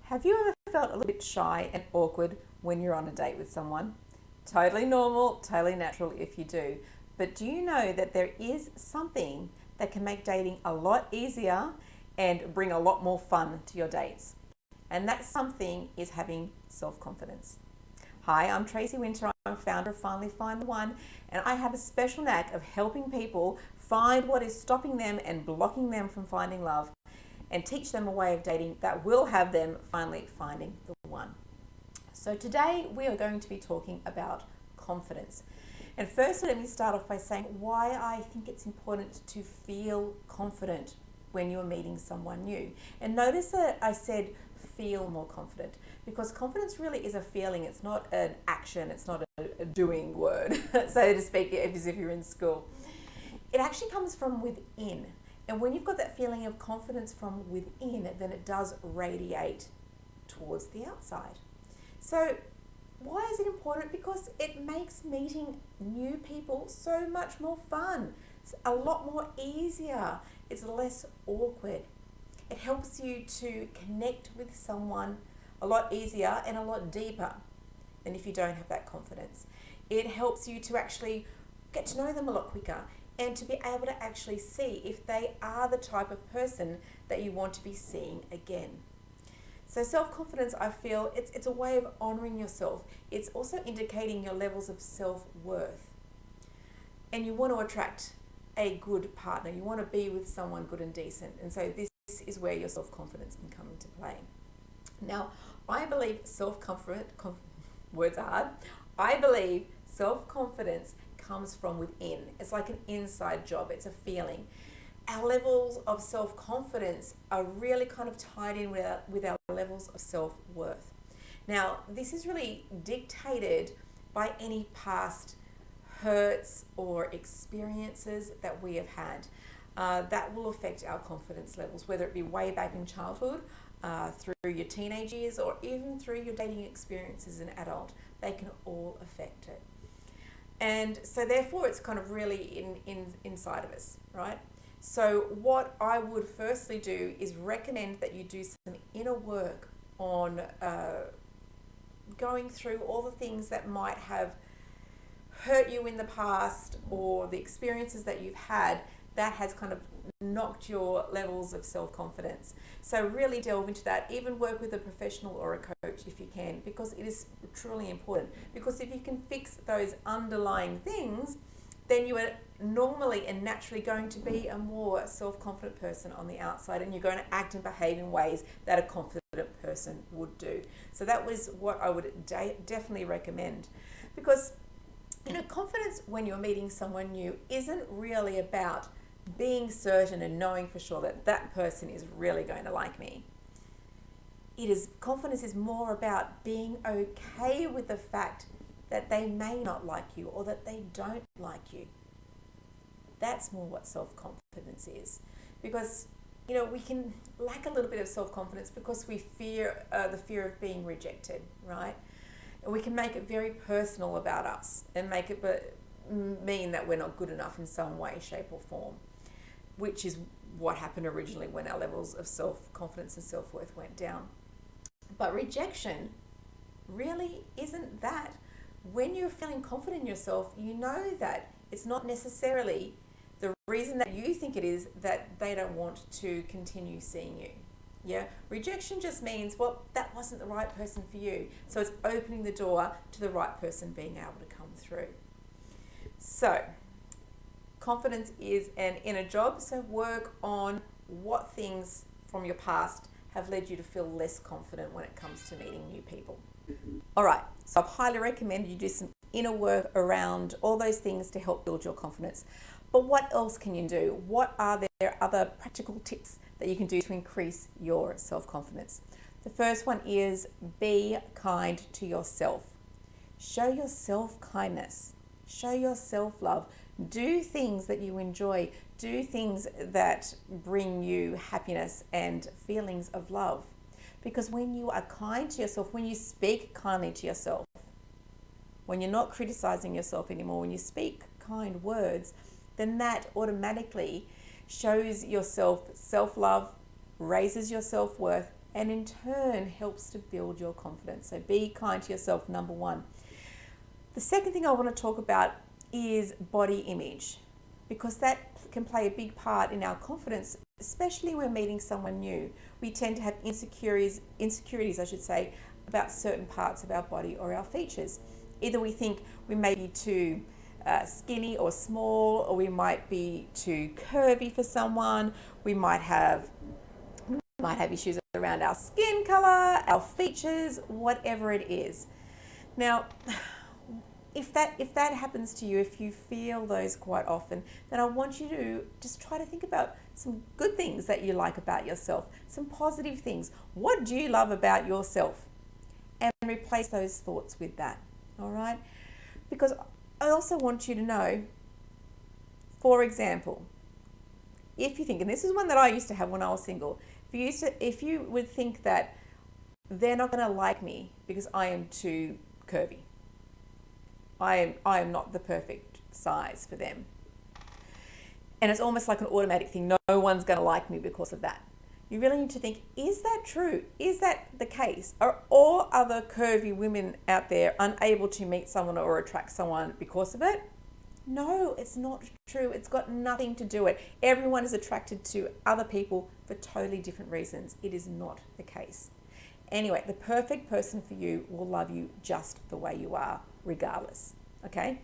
Have you ever felt a little bit shy and awkward when you're on a date with someone? Totally normal, totally natural if you do. But do you know that there is something that can make dating a lot easier and bring a lot more fun to your dates? And that something is having self-confidence. Hi, I'm Tracy Winter. I'm founder of Finally Find the One, and I have a special knack of helping people find what is stopping them and blocking them from finding love, and teach them a way of dating that will have them finally finding the one. So today we are going to be talking about confidence. And first, let me start off by saying why I think it's important to feel confident when you're meeting someone new. And notice that I said feel more confident, because confidence really is a feeling. It's not an action. It's not a doing word, so to speak, as if you're in school. It actually comes from within. And when you've got that feeling of confidence from within, then it does radiate towards the outside. So why is it important? Because it makes meeting new people so much more fun. It's a lot more easier. It's less awkward. It helps you to connect with someone a lot easier and a lot deeper than if you don't have that confidence. It helps you to actually get to know them a lot quicker, and to be able to actually see if they are the type of person that you want to be seeing again. So self-confidence, I feel, it's a way of honouring yourself. It's also indicating your levels of self-worth. And you want to attract a good partner. You want to be with someone good and decent. And so this is where your self-confidence can come into play. Now, I believe words are hard. I believe self-confidence comes from within. It's like an inside job. It's a feeling. Our levels of self-confidence are really kind of tied in with our levels of self-worth. Now, this is really dictated by any past hurts or experiences that we have had. That will affect our confidence levels, whether it be way back in childhood, through your teenage years, or even through your dating experiences as an adult. They can all affect it. And so therefore it's kind of really inside of us, right? So what I would firstly do is recommend that you do some inner work on going through all the things that might have hurt you in the past, or the experiences that you've had that has kind of knocked your levels of self-confidence. So really delve into that. Even work with a professional or a coach if you can, because it is truly important. Because if you can fix those underlying things, then you are normally and naturally going to be a more self-confident person on the outside, and you're going to act and behave in ways that a confident person would do. So that was what I would definitely recommend. Because, confidence when you're meeting someone new isn't really about being certain and knowing for sure that that person is really going to like me. Confidence is more about being okay with the fact that they may not like you, or that they don't like you. That's more what self-confidence is. Because, we can lack a little bit of self-confidence because we fear the fear of being rejected, right? And we can make it very personal about us and make it mean that we're not good enough in some way, shape or form, which is what happened originally when our levels of self-confidence and self-worth went down. But rejection really isn't that. When you're feeling confident in yourself, you know that it's not necessarily the reason that you think it is that they don't want to continue seeing you. Yeah, rejection just means, well, that wasn't the right person for you. So it's opening the door to the right person being able to come through. So confidence is an inner job, so work on what things from your past have led you to feel less confident when it comes to meeting new people. All right, so I've highly recommended you do some inner work around all those things to help build your confidence. But what else can you do? What are there other practical tips that you can do to increase your self-confidence? The first one is be kind to yourself. Show yourself kindness. Show yourself love. Do things that you enjoy. Do things that bring you happiness and feelings of love. Because when you are kind to yourself, when you speak kindly to yourself, when you're not criticizing yourself anymore, when you speak kind words, then that automatically shows yourself self-love, raises your self-worth, and in turn helps to build your confidence. So be kind to yourself, number one. The second thing I want to talk about is body image, because that can play a big part in our confidence, especially when meeting someone new. We tend to have insecurities, I should say, about certain parts of our body or our features. Either we think we may be too skinny or small, or we might be too curvy for someone. We might have issues around our skin color, our features, whatever it is. Now, if that happens to you, if you feel those quite often, then I want you to just try to think about some good things that you like about yourself, some positive things. What do you love about yourself? And replace those thoughts with that, all right? Because I also want you to know, for example, if you think, and this is one that I used to have when I was single, if you would think that they're not going to like me because I am too curvy, I am not the perfect size for them, and it's almost like an automatic thing, no one's going to like me because of that. You really need to think, is that true? Is that the case? Are all other curvy women out there unable to meet someone or attract someone because of it? No, it's not true. It's got nothing to do with it. Everyone is attracted to other people for totally different reasons. It is not the case. Anyway, the perfect person for you will love you just the way you are, regardless. Okay?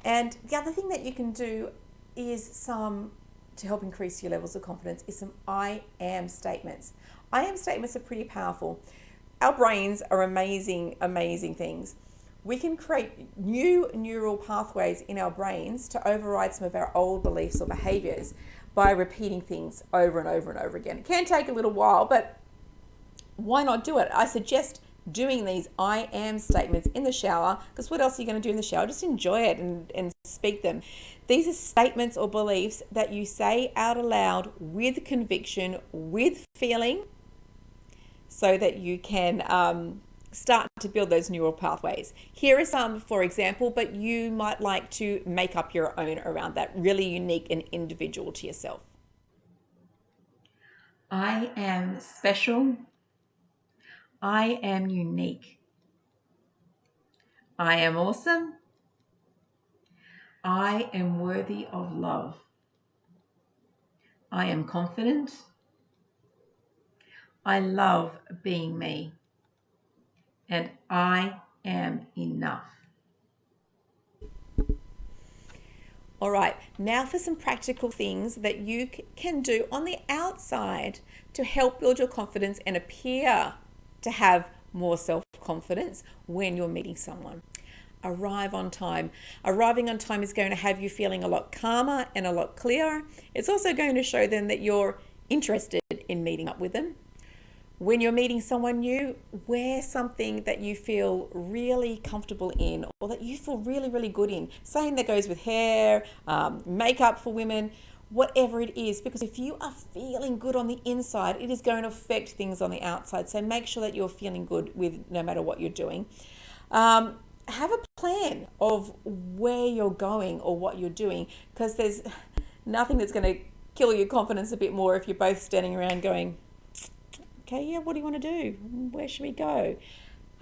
And the other thing that you can do is to help increase your levels of confidence is some I am statements. I am statements are pretty powerful. Our brains are amazing things. We can create new neural pathways in our brains to override some of our old beliefs or behaviors by repeating things over and over and over again. It can take a little while, but why not do it? I suggest doing these I am statements in the shower, because what else are you going to do in the shower? Just enjoy it and speak them. These are statements or beliefs that you say out aloud with conviction, with feeling, so that you can start to build those neural pathways. Here are some, for example, but you might like to make up your own around that, really unique and individual to yourself. I am special. I am unique. I am awesome. I am worthy of love. I am confident. I love being me. And I am enough. All right, now for some practical things that you can do on the outside to help build your confidence and appear to have more self-confidence when you're meeting someone. Arrive on time. Arriving on time is going to have you feeling a lot calmer and a lot clearer. It's also going to show them that you're interested in meeting up with them. When you're meeting someone new, wear something that you feel really comfortable in, or that you feel really, really good in. Same that goes with hair, makeup for women, whatever it is, because if you are feeling good on the inside, it is going to affect things on the outside. So make sure that you're feeling good with no matter what you're doing. Have a plan of where you're going or what you're doing, because there's nothing that's going to kill your confidence a bit more if you're both standing around going, okay, yeah, what do you want to do? Where should we go?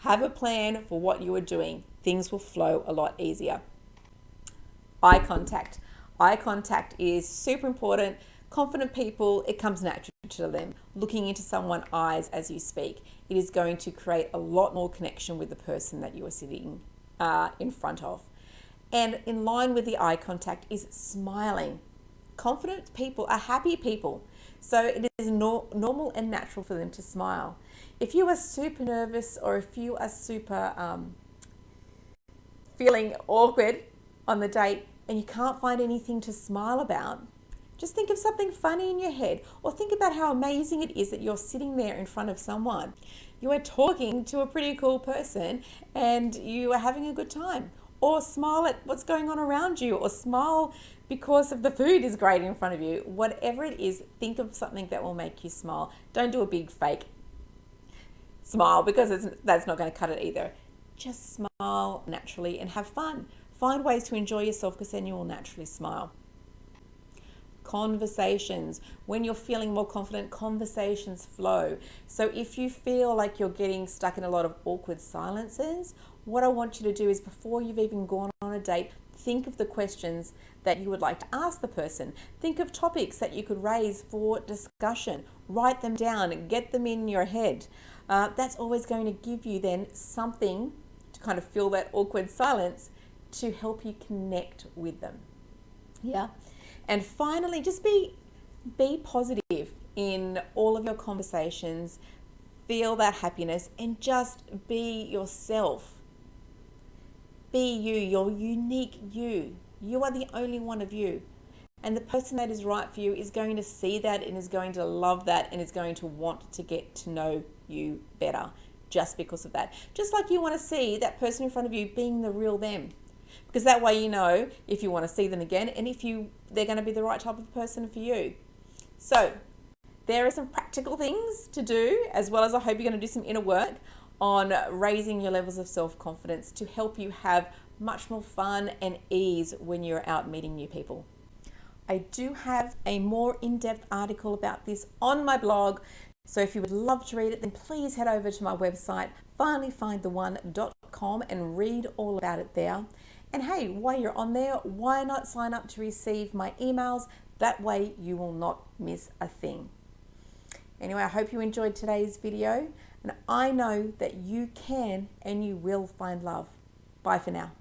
Have a plan for what you are doing. Things will flow a lot easier. Eye contact. Eye contact is super important. Confident people, it comes natural to them. Looking into someone's eyes as you speak, it is going to create a lot more connection with the person that you are sitting in front of. And in line with the eye contact is smiling. Confident people are happy people. So it is normal and natural for them to smile. If you are super nervous, or if you are super feeling awkward on the date and you can't find anything to smile about, just think of something funny in your head, or think about how amazing it is that you're sitting there in front of someone. You are talking to a pretty cool person and you are having a good time. Or smile at what's going on around you, or smile because of the food is great in front of you. Whatever it is, think of something that will make you smile. Don't do a big fake smile, because that's not going to cut it either. Just smile naturally and have fun. Find ways to enjoy yourself, because then you will naturally smile. conversations. When you're feeling more confident, conversations flow. So if you feel like you're getting stuck in a lot of awkward silences, what I want you to do is, before you've even gone on a date, think of the questions that you would like to ask the person. Think of topics that you could raise for discussion. Write them down, get them in your head. That's always going to give you then something to kind of fill that awkward silence to help you connect with them. Yeah. And finally, just be positive in all of your conversations. Feel that happiness and just be yourself. Be you, your unique you. You are the only one of you. And the person that is right for you is going to see that and is going to love that and is going to want to get to know you better just because of that. Just like you want to see that person in front of you being the real them. Because that way you know if you want to see them again and if they're going to be the right type of person for you. So there are some practical things to do, as well as I hope you're going to do some inner work on raising your levels of self-confidence to help you have much more fun and ease when you're out meeting new people. I do have a more in-depth article about this on my blog, so if you would love to read it, then please head over to my website, finallyfindtheone.com, and read all about it there. And hey, while you're on there, why not sign up to receive my emails? That way you will not miss a thing. Anyway, I hope you enjoyed today's video, and I know that you can and you will find love. Bye for now.